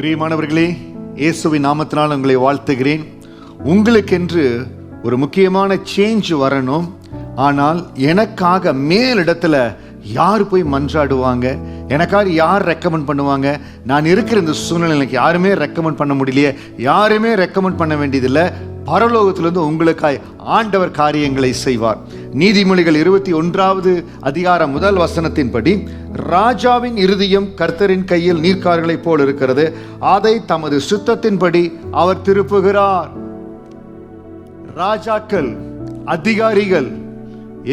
பிரியமானவர்களே, இயேசுவின் நாமத்தினால் உங்களை வாழ்த்துகிறேன். உங்களுக்கென்று ஒரு முக்கியமான சேஞ்ச் வரணும். ஆனால் எனக்காக மேலிடத்துல யார் போய் மன்றாடுவாங்க, எனக்காக யார் ரெக்கமெண்ட் பண்ணுவாங்க? நான் இருக்கிற இந்த சூழ்நிலைக்கு யாருமே ரெக்கமெண்ட் பண்ண முடியலையே. யாருமே ரெக்கமெண்ட் பண்ண வேண்டியதில்லை. பரலோகத்திலிருந்து உங்களுக்காய் ஆண்டவர் காரியங்களை செய்வார். நீதிமொழிகள் 21வது அதிகாரம் 1 வசனத்தின்படி, ராஜாவின் இருதயம் கர்த்தரின் கையில் நீர்க்கால்களைப் போல் இருக்கிறது, அதை தமது சுத்தத்தின்படி அவர் திருப்புகிறார். ராஜாக்கள், அதிகாரிகள்,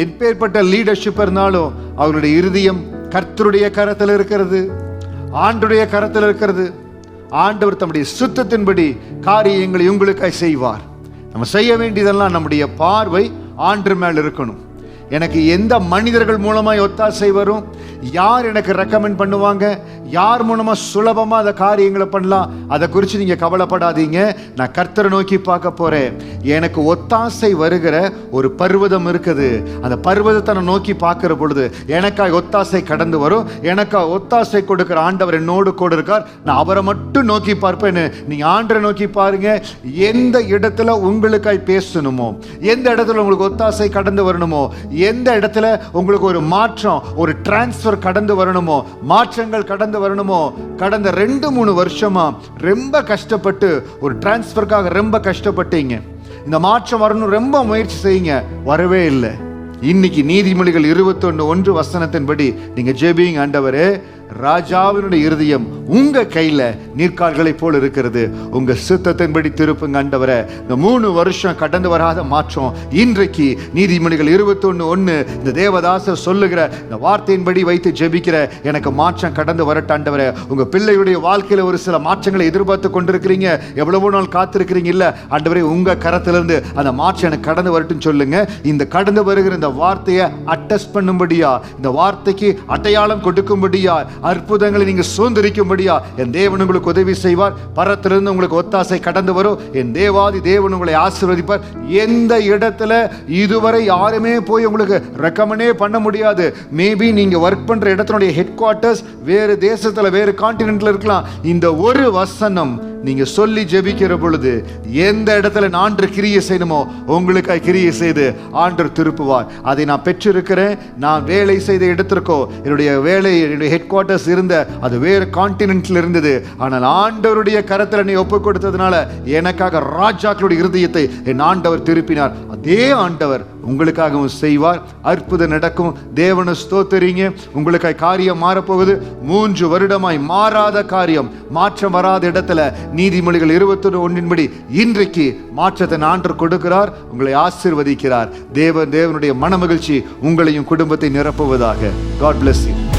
எப்பேற்பட்ட லீடர்ஷிப் இருந்தாலும் அவருடைய இருதயம் கர்த்தருடைய கரத்தில் இருக்கிறது, ஆண்டுடைய கரத்தில் இருக்கிறது. ஆண்டவர் தம்முடைய சுத்தத்தின்படி காரியங்களை உங்களுக்காய் செய்வார். நம்ம செய்ய வேண்டியதெல்லாம் நம்முடைய பார்வை ஆண்டு மேல் இருக்கணும். எனக்கு எந்த மனிதர்கள் மூலமாக ஒத்தாசை வரும், யார் எனக்கு ரெக்கமெண்ட் பண்ணுவாங்க, யார் மூலமாக சுலபமாக அந்த காரியங்களை பண்ணலாம், அதை குறித்து நீங்கள் கவலைப்படாதீங்க. நான் கர்த்தரை நோக்கி பார்க்க போகிறேன். எனக்கு ஒத்தாசை வருகிற ஒரு பர்வதம் இருக்குது. அந்த பர்வதத்தை நான் நோக்கி பார்க்குற பொழுது எனக்காக ஒத்தாசை கடந்து வரும். எனக்காக ஒத்தாசை கொடுக்குற ஆண்டவர் என்னோடு கூட இருக்கார். நான் அவரை மட்டும் நோக்கி பார்ப்பேன்னு நீங்கள் ஆண்டரை நோக்கி பாருங்க. எந்த இடத்துல உங்களுக்காய் பேசணுமோ, எந்த இடத்துல உங்களுக்கு ஒத்தாசை கடந்து வரணுமோ, எந்த இடத்துல உங்களுக்கு ஒரு மாற்றம், ஒரு டிரான்ஸ்ஃபர் கடந்து வரணுமோ, மாற்றங்கள் கடந்து வரணுமோ, கடந்த 2-3 வருஷமா ரொம்ப கஷ்டப்பட்டு ஒரு டிரான்ஸ்ஃபருக்காக ரொம்ப கஷ்டப்பட்டீங்க. இந்த மாற்றம் வரணும், ரொம்ப முயற்சி செய்யுங்க, வரவே இல்லை. இன்னைக்கு நீதிமொழிகள் 21:1 வசனத்தின்படி நீங்க ஜெபிங்க, ஆண்டவரே ராஜாவினுடைய இருதயம் உங்க கையில நீர்க்கால்களை போல் இருக்கிறது, உங்க சித்தத்தின்படி திருப்புங்க ஆண்டவரே. இந்த 3 வருஷம் கடந்து வராத மாற்றம் இன்றைக்கு நீதிமொழிகள் 21:1 இந்த தேவதாசர் சொல்லுகிற இந்த வார்த்தையின்படி வைத்து ஜெபிக்கிற எனக்கு மாற்றம் கடந்து வரட்ட ஆண்டவரே. உங்க பிள்ளையுடைய வாழ்க்கையில ஒரு சில மாற்றங்களை எதிர்பார்த்து கொண்டிருக்கிறீங்க, எவ்வளவோ நாள் காத்திருக்கிறீங்க. இல்ல ஆண்டவரே, உங்க கரத்திலிருந்து அந்த மாற்றம் எனக்கு கடந்து வரட்டும் சொல்லுங்க. இந்த கடந்து வருகிற இந்த வார்த்தையை அட்டஸ்ட் பண்ணும்படியா, இந்த வார்த்தைக்கு அடையாளம் கொடுக்கும்படியா, அற்புதங்களை நீங்க சுதந்திரிக்கும்படியா என் தேவன் உங்களுக்கு உதவி செய்வார். பரத்திலிருந்து உங்களுக்கு ஒத்தாசை கடந்து வரும். என் தேவாதி தேவன் உங்களை ஆசீர்வதிப்பார். எந்த இடத்துல இதுவரை யாருமே போய் உங்களுக்கு ரெக்கமெண்டே பண்ண முடியாது. மேபி நீங்க ஒர்க் பண்ற இடத்தினுடைய ஹெட் குவார்ட்டர்ஸ் வேறு தேசத்துல, வேறு கான்டினென்ட்ல இருக்கலாம். இந்த ஒரு வசனம் நீங்க சொல்லி ஜெபிக்கிற பொழுது எந்த இடத்துல ஆண்டு கிரியை செய்யணுமோ உங்களுக்காய் கிரியை செய்து ஆண்டவர் திருப்புவார். அதை நான் பெற்றிருக்கிறேன். நான் வேலை செய்த இடத்திற்கோ, என்னுடைய வேலை, என்னுடைய ஹெட் குவார்ட்டர்ஸ் இருந்த அது வேறு கான்டினென்ட்ல இருந்தது. ஆனால் ஆண்டவருடைய கரத்தில் நீ ஒப்பு கொடுத்ததுனால எனக்காக ராஜாக்களுடைய இருதயத்தை என் ஆண்டவர் திருப்பினார். அதே ஆண்டவர் உங்களுக்காகவும் செய்வார். அற்புதம் நடக்கும். தேவனை ஸ்தோத்திரிங்க. உங்களுக்காக காரியம் மாறப்போகுது. 3 வருடமாய் மாறாத காரியம், மாற்றம் வராத இடத்துல நீதிமொழிகள் 21:1 இன்றைக்கு மாற்றத்தை ஆண்டவர் கொடுக்கிறார். உங்களை ஆசீர்வதிக்கிறார். தேவனுடைய மனமகிழ்ச்சி உங்களையும் குடும்பத்தை நிரப்புவதாக. God bless you.